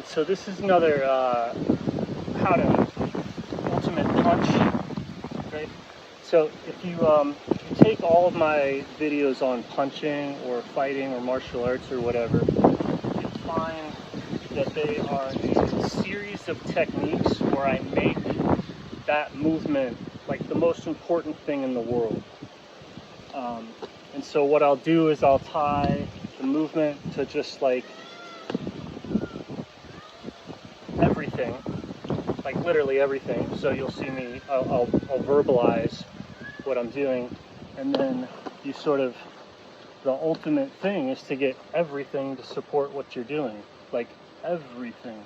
So this is another how to ultimate punch, right? So if you take all of my videos on punching or fighting or martial arts or whatever, you'll find that they are a series of techniques where I make that movement like the most important thing in the world. And so what I'll do is I'll tie the movement to just like everything, like literally everything. So you'll see me, I'll verbalize what I'm doing, and then you sort of, the ultimate thing is to get everything to support what you're doing, like everything.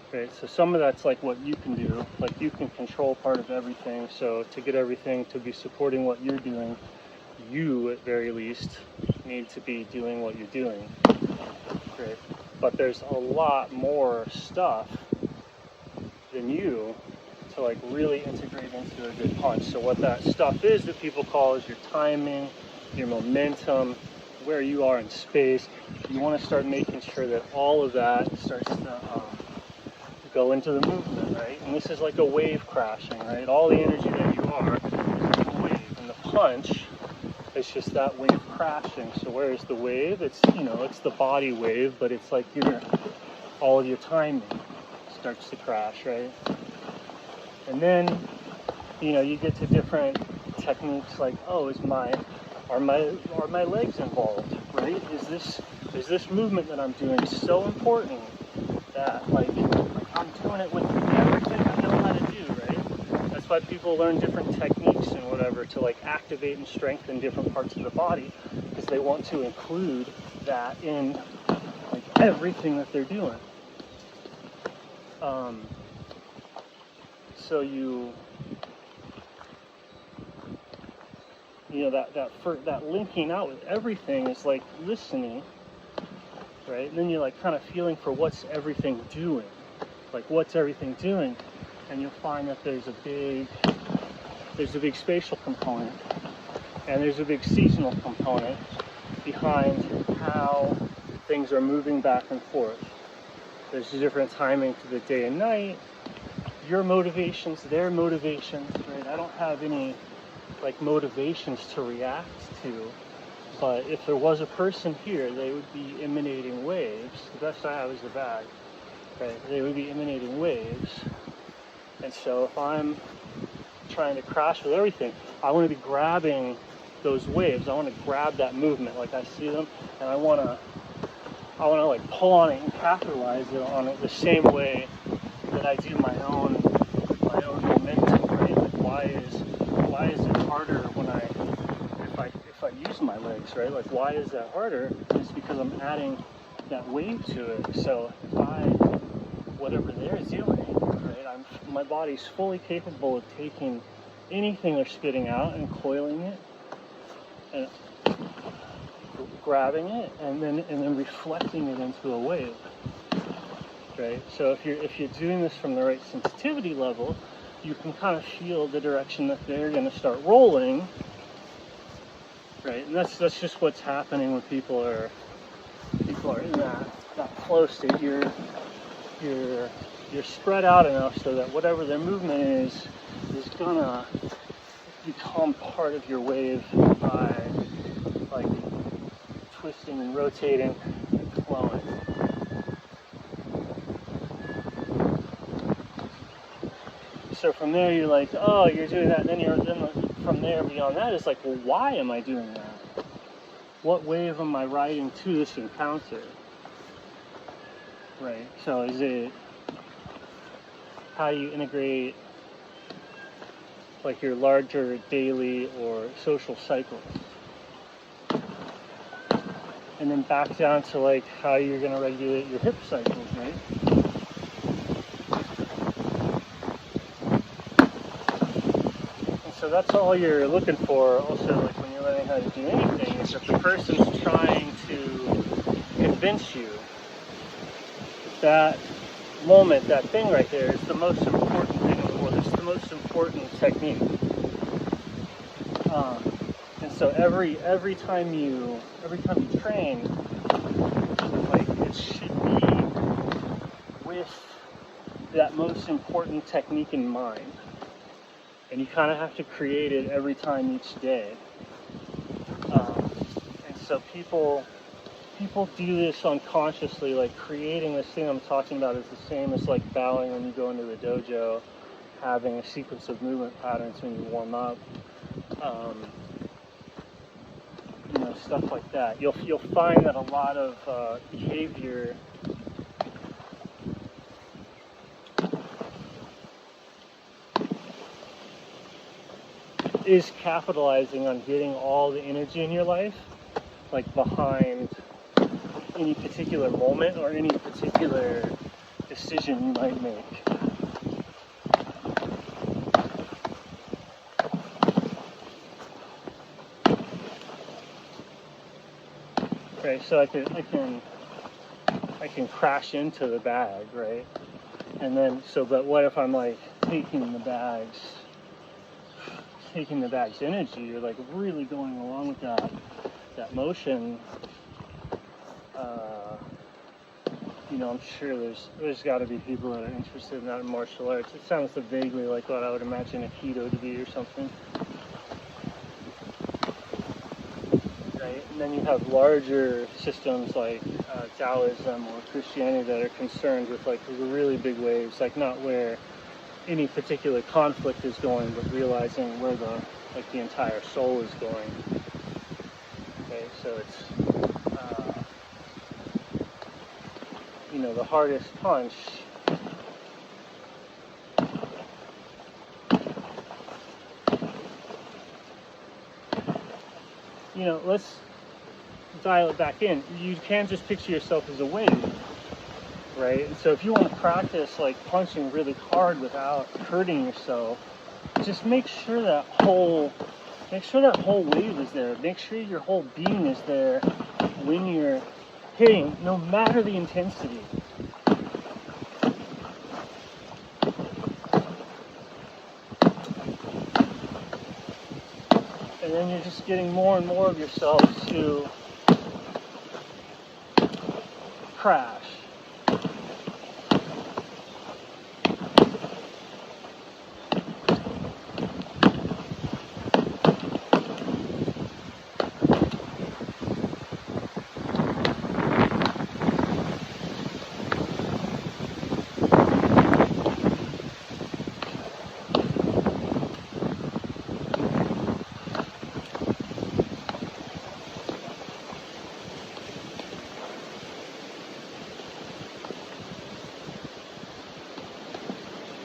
Okay, so some of that's like what you can do, like you can control part of everything. So to get everything to be supporting what you're doing, you at very least need to be doing what you're doing. Right? But there's a lot more stuff than you to like really integrate into a good punch. So what that stuff is that people call is your timing, your momentum, where you are in space. You want to start making sure that all of that starts to go into the movement, right? And this is like a wave crashing, right? All the energy that you are is a wave, and the punch is just that wave crashing. So whereas the wave, it's, you know, it's the body wave, but it's like all of your timing starts to crash, right? And then, you know, you get to different techniques like, oh, are my legs involved, right? Is this movement that I'm doing so important that like I'm doing it with everything I know how to do, right? That's why people learn different techniques and whatever to like activate and strengthen different parts of the body, because they want to include that in like everything that they're doing. So you know that linking out with everything is like listening, right? And then you're like kind of feeling for what's everything doing, like what's everything doing, and you'll find that there's a big spatial component, and there's a big seasonal component behind how things are moving back and forth. There's a different timing to the day and night, your motivations, their motivations, right? I don't have any like motivations to react to, but if there was a person here, they would be emanating waves. The best I have is the bag, right? They would be emanating waves. And so if I'm trying to crash with everything, I want to be grabbing those waves. I want to grab that movement, like I see them, and I want to like pull on it and capitalize on it the same way that I do my own momentum, right? Like why is it harder when if I use my legs, right? Like why is that harder? It's because I'm adding that wave to it. So if whatever they're doing, right? My body's fully capable of taking anything they're spitting out and coiling it and grabbing it and then reflecting it into a wave. Right? So if you're doing this from the right sensitivity level, you can kind of feel the direction that they're going to start rolling, right? And that's just what's happening when people are in that flow state. You're spread out enough so that whatever their movement is gonna become part of your wave by like twisting and rotating and flowing. So from there you're like, oh, you're doing that, and then from there beyond that it's like, well, why am I doing that? What wave am I riding to this encounter? Right. So is it how you integrate like your larger daily or social cycles? And then back down to like how you're going to regulate your hip cycles, right? So that's all you're looking for. Also, like when you're learning how to do anything, is if the person's trying to convince you that moment, that thing right there, is the most important thing in the world. It's the most important technique. And so every time you train, like it should be with that most important technique in mind. And you kind of have to create it every time each day. And so people do this unconsciously, like creating this thing I'm talking about is the same as like bowing when you go into the dojo, having a sequence of movement patterns when you warm up, stuff like that. You'll find that a lot of behavior is capitalizing on getting all the energy in your life, like behind any particular moment or any particular decision you might make. Right, so I can crash into the bag, right? And then, but what if I'm like taking the bag's energy, or like really going along with that motion? I'm sure there's got to be people that are interested in that in martial arts. It sounds so vaguely like what I would imagine Aikido to be or something. Right? And then you have larger systems like Taoism or Christianity that are concerned with like the really big waves, like not where any particular conflict is going, but realizing where the entire soul is going. Okay, so it's the hardest punch. Let's dial it back in. You can't just picture yourself as a wave, right? And so if you want to practice like punching really hard without hurting yourself, just make sure that whole wave is there. Make sure your whole being is there when you're hitting, no matter the intensity. And then you're just getting more and more of yourself to crash.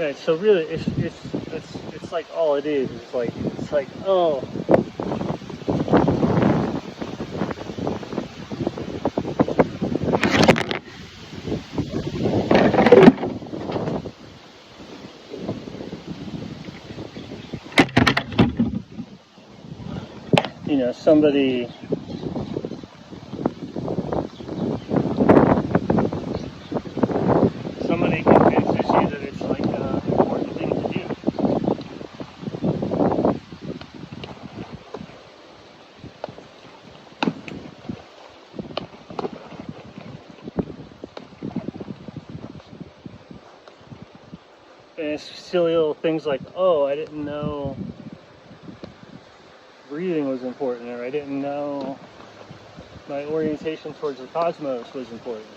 Okay, so really, it's like all it is. It's like oh. Somebody convinces you that it's like an important thing to do. And it's silly little things like, oh, I didn't know breathing was important, or I didn't know my orientation towards the cosmos was important.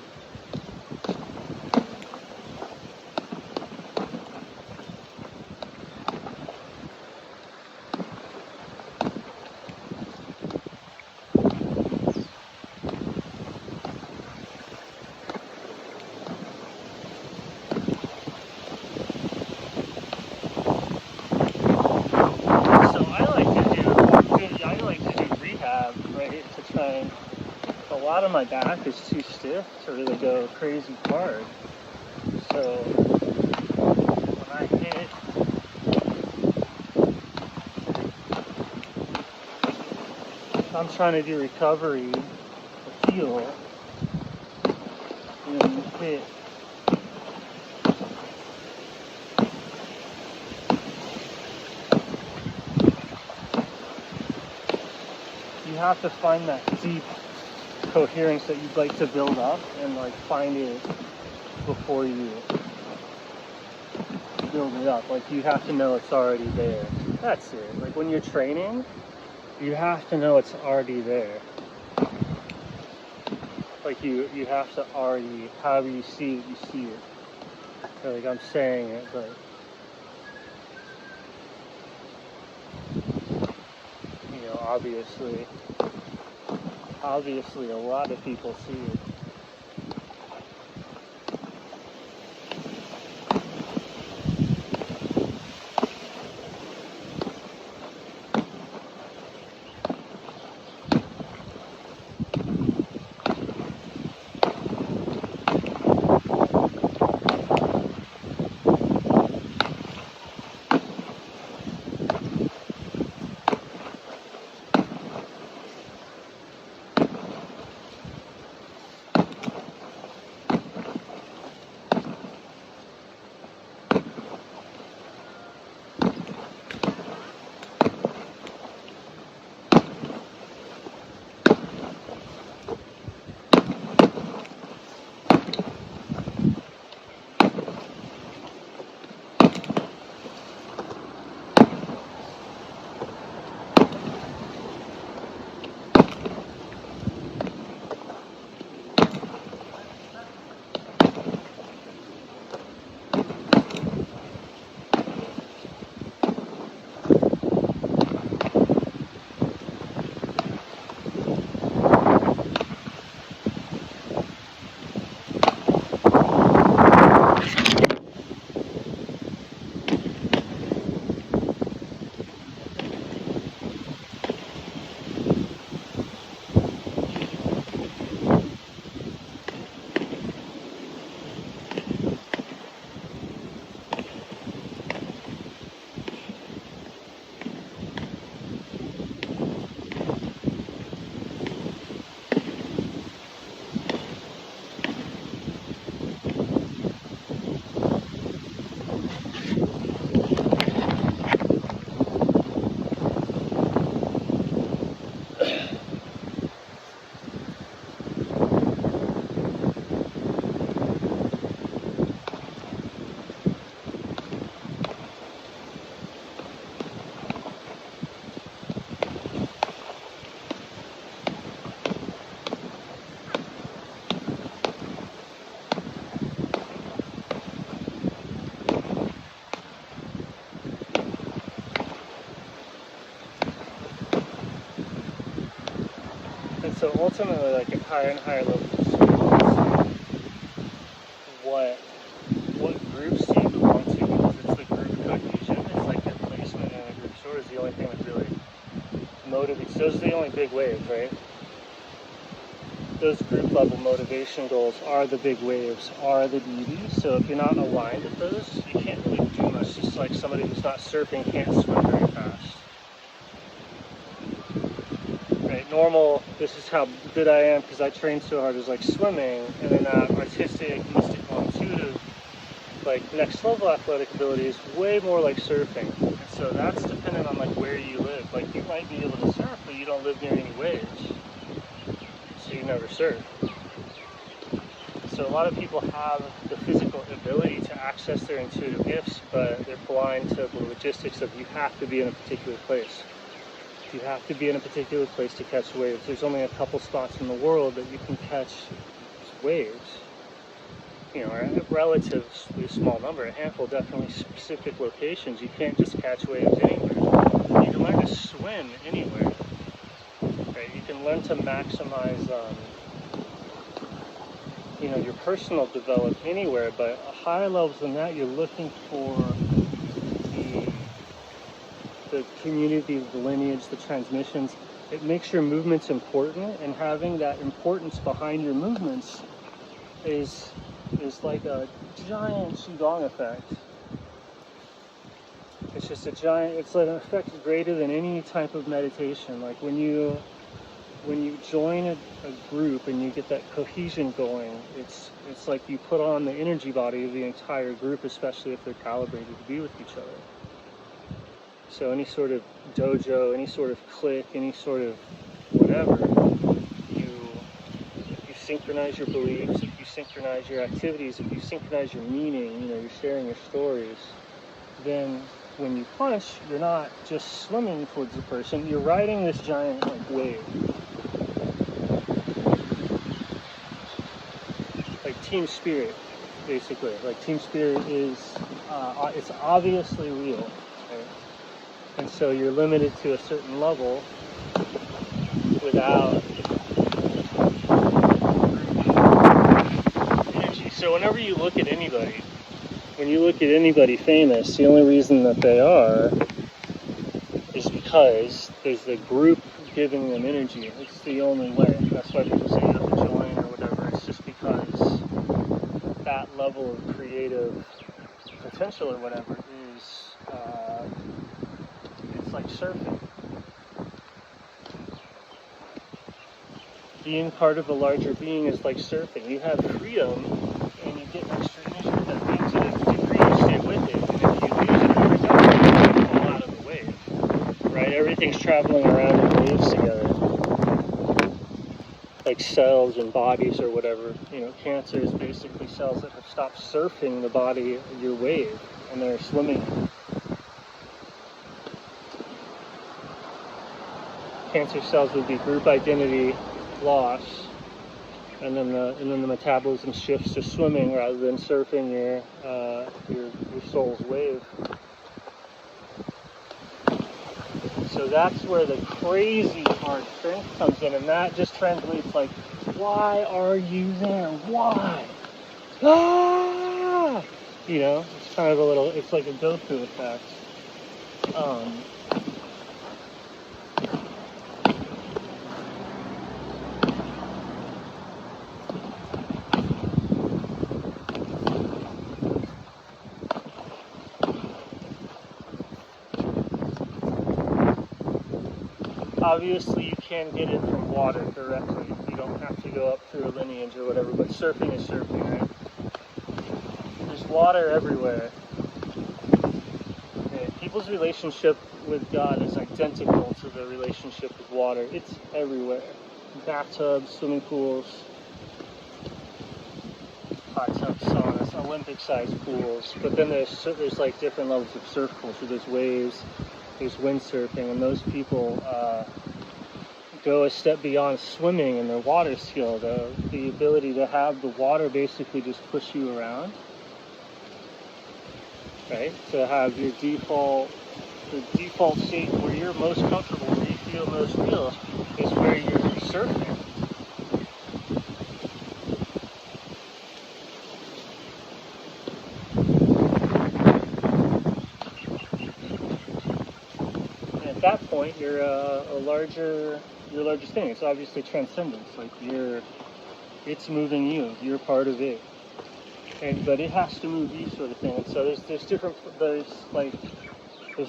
A lot of my back is too stiff to really go crazy hard. So when I hit, I'm trying to do recovery, or heal, and then you hit. You have to find that deep coherence that you'd like to build up, and like find it before you build it up. Like, you have to know it's already there. That's it. Like, when you're training, you have to know it's already there. Like, you have to already, however you see it, you see it. So, like, I'm saying it, but you know, obviously a lot of people see it. And so ultimately, like, at higher and higher levels of service, what groups do you belong to? Because it's the group cohesion. It's like your placement in a group store is the only thing that really motivates. Those are the only big waves, right? Those group level motivation goals are the big waves, are the DBs. So if you're not aligned with those, you can't really do much. Just like somebody who's not surfing can't swim very fast. Right, normal, this is how good I am because I train so hard, is like swimming, and then that artistic, mystical, intuitive, like next level athletic ability is way more like surfing. And so that's dependent on like where you live. Like, you might be able to surf, but you don't live near any waves, so you never surf. So a lot of people have the physical ability to access their intuitive gifts, but they're blind to the logistics of you have to be in a particular place. You have to be in a particular place to catch waves. There's only a couple spots in the world that you can catch waves. You know, a relatively small number, a handful, definitely specific locations. You can't just catch waves anywhere. You can learn to swim anywhere. Right? You can learn to maximize, you know, your personal development anywhere. But at higher levels than that, you're looking for the community, the lineage, the transmissions. It makes your movements important, and having that importance behind your movements is like a giant Qigong effect. It's just a giant, it's an effect greater than any type of meditation. Like when you join a group and you get that cohesion going, it's like you put on the energy body of the entire group, especially if they're calibrated to be with each other. So any sort of dojo, any sort of clique, any sort of whatever, you synchronize your beliefs, if you synchronize your activities, if you synchronize your meaning, you're sharing your stories, then when you punch, you're not just swimming towards the person, you're riding this giant wave. Like team spirit, basically. Like team spirit is, it's obviously real, right? And so you're limited to a certain level without energy. So whenever you look at anybody, when you look at anybody famous, the only reason that they are is because there's the group giving them energy. It's the only way. That's why people say you have to join or whatever. It's just because that level of creative potential or whatever is, it's like surfing. Being part of a larger being is like surfing. You have freedom and you get extra energy. That means that if you're free, you stay with it. And if you lose it every time, you fall out of the wave. Right? Everything's traveling around in waves together. Like cells and bodies or whatever. Cancer is basically cells that have stopped surfing the body, your wave, and they're swimming. Cancer cells would be group identity loss, and then the metabolism shifts to swimming rather than surfing your soul's wave. So that's where the crazy hard strength comes in, and that just translates like, why are you there? Why? Ah! It's kind of it's like a Goku effect. Obviously, you can get it from water directly. You don't have to go up through a lineage or whatever, but surfing is surfing, right? There's water everywhere. And people's relationship with God is identical to the relationship with water. It's everywhere. Bathtubs, swimming pools, hot tubs, saunas, Olympic-sized pools. But then there's like different levels of surf culture. There's waves. There's windsurfing, and those people go a step beyond swimming in their water skill. The ability to have the water basically just push you around, right? To have the default state where you're most comfortable, where you feel most real, is where you're surfing. At that point, you're a larger thing. It's obviously transcendence. Like it's moving you. You're part of it. But it has to move you, sort of thing. And so there's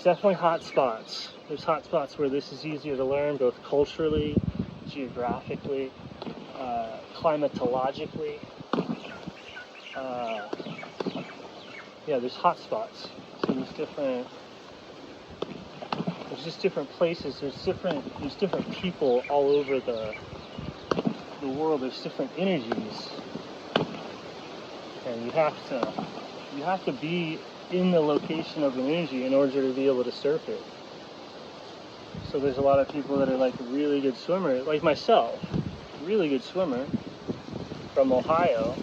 definitely hot spots. There's hot spots where this is easier to learn, both culturally, geographically, climatologically. There's hot spots. So there's just different places. There's different people all over the world. There's different energies, and you have to be in the location of an energy in order to be able to surf it. So there's a lot of people that are like really good swimmers, like myself, really good swimmer from Ohio,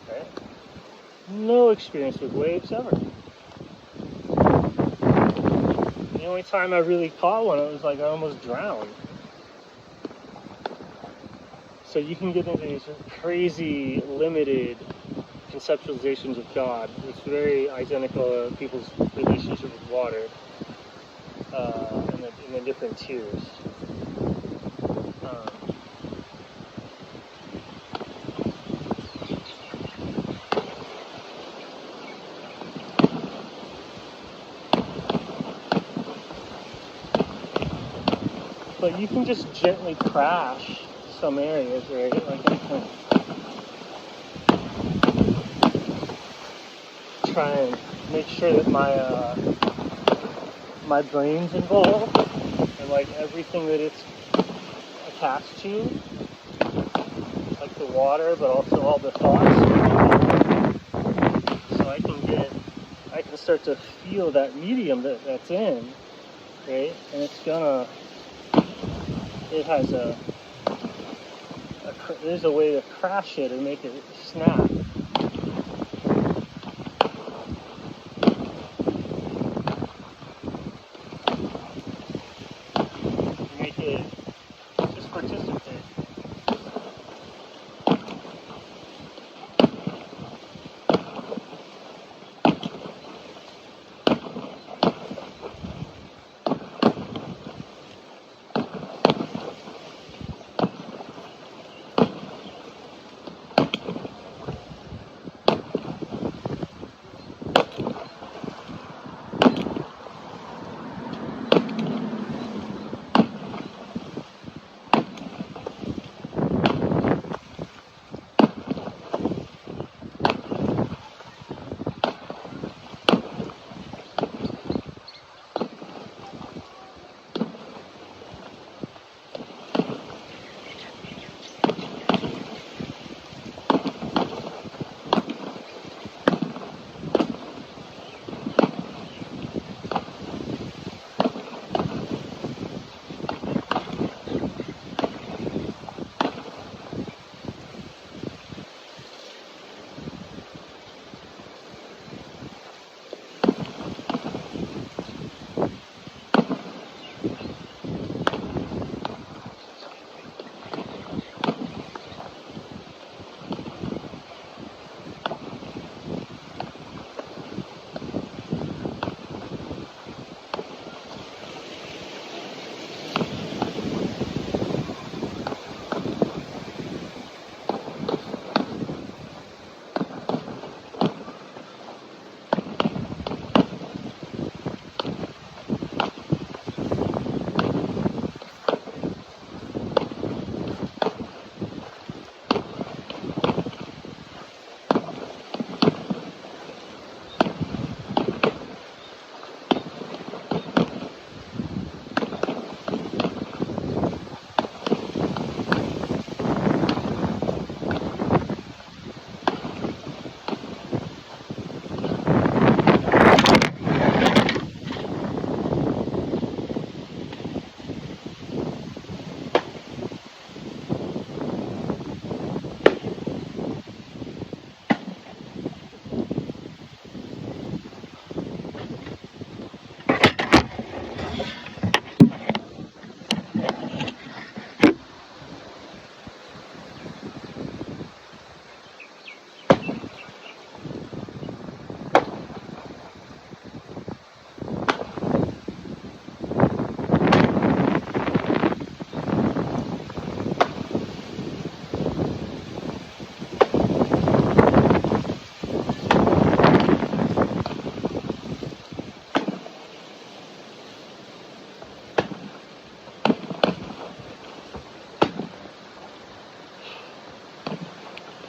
right? No experience with waves ever. The only time I really caught one, it was like I almost drowned. So you can get into these crazy, limited conceptualizations of God. It's very identical to people's relationship with water in the different tiers. But you can just gently crash some areas, right? Like I can try and make sure that my brain's involved and like everything that it's attached to the water, but also all the thoughts. So I can start to feel that medium that's in, right? And it has there's a way to crash it and make it snap. Make it just participate.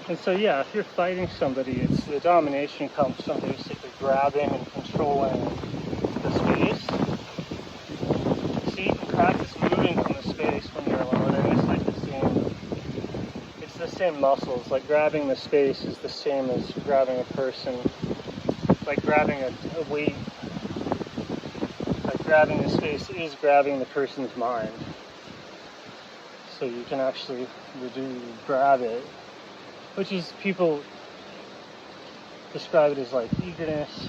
And so yeah, if you're fighting somebody, it's the domination comes from basically grabbing and controlling the space. So you can practice moving from the space when you're alone, and it's like the same muscles. Like grabbing the space is the same as grabbing a person. Like grabbing a weight. Like grabbing the space is grabbing the person's mind. So you can actually grab it. Which is, people describe it as like eagerness,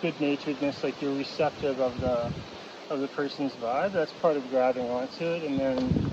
good-naturedness, like you're receptive of the person's vibe. That's part of grabbing onto it, and then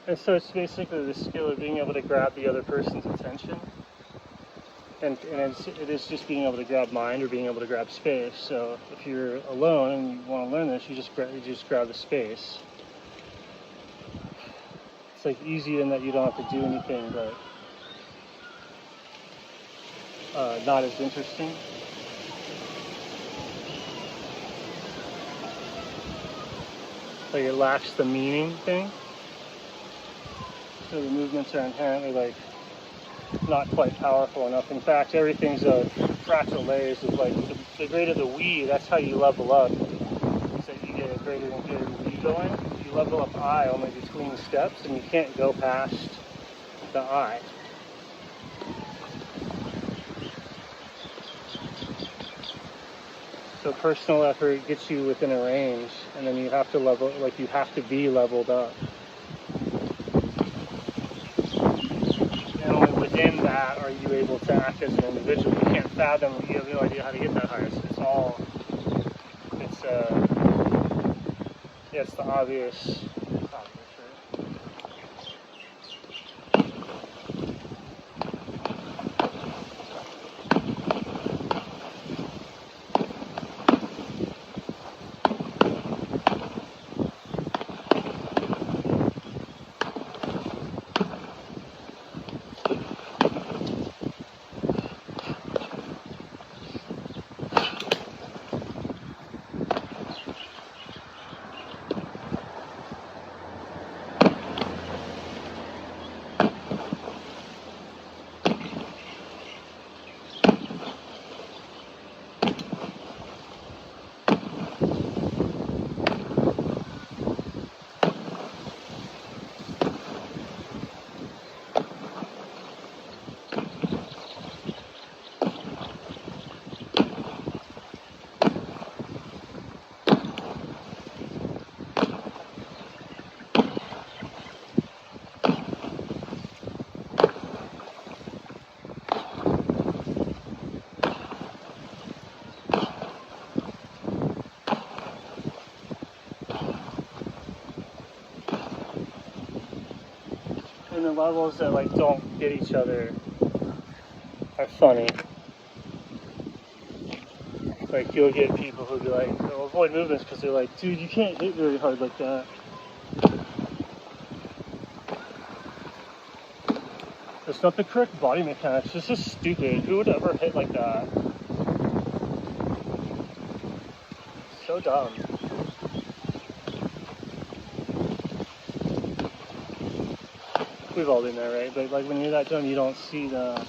And so it's basically the skill of being able to grab the other person's attention. And it is just being able to grab mind or being able to grab space. So if you're alone and you want to learn this, you just grab the space. It's like easy in that you don't have to do anything, but not as interesting. Like it lacks the meaning thing. So the movements are inherently like not quite powerful enough. In fact, everything's a fractal layers of like the greater the we, that's how you level up. So you get a greater and greater we going. You level up I only between steps, and you can't go past the I. So personal effort gets you within a range, and then you have to level, like you have to be leveled up. Within that, are you able to act as an individual? You can't fathom, you have no idea how to get that higher. So it's the obvious, right? And the levels that like don't get each other are funny. Like you'll get people who'll be like, they'll avoid movements because they're like, dude, you can't hit very hard like that. It's not the correct body mechanics. This is stupid. Who would ever hit like that? So dumb. We've all been there, right? But like when you're that dumb, you don't see the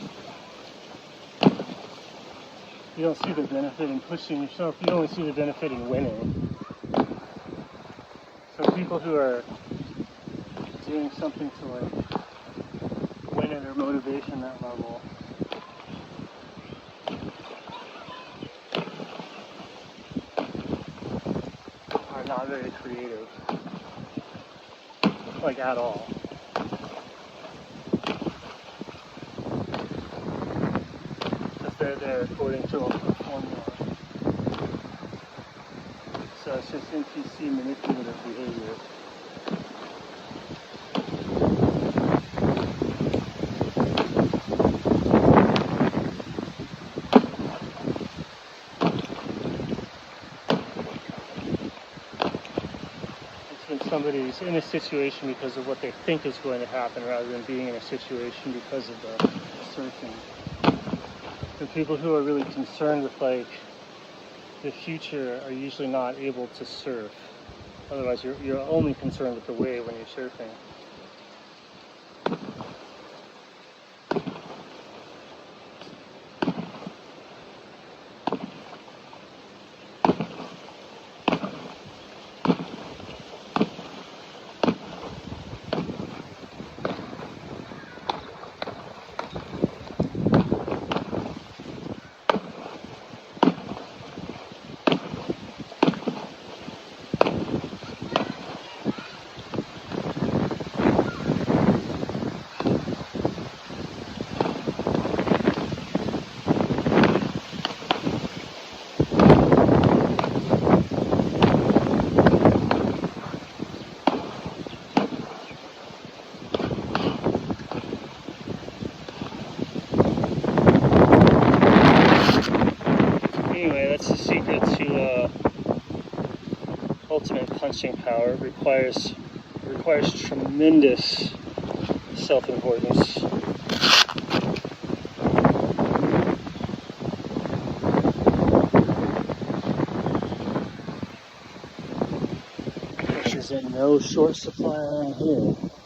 benefit in pushing yourself. You only see the benefit in winning. So people who are doing something to like win at their motivation that level are not very creative, like at all. They're there according to a formula. So it's just NPC manipulative behavior. It's when somebody's in a situation because of what they think is going to happen rather than being in a situation because of the surfing. The people who are really concerned with like the future are usually not able to surf. Otherwise, you're only concerned with the wave when you're surfing. punching power. It requires tremendous self-importance. Which is in no short supply around here.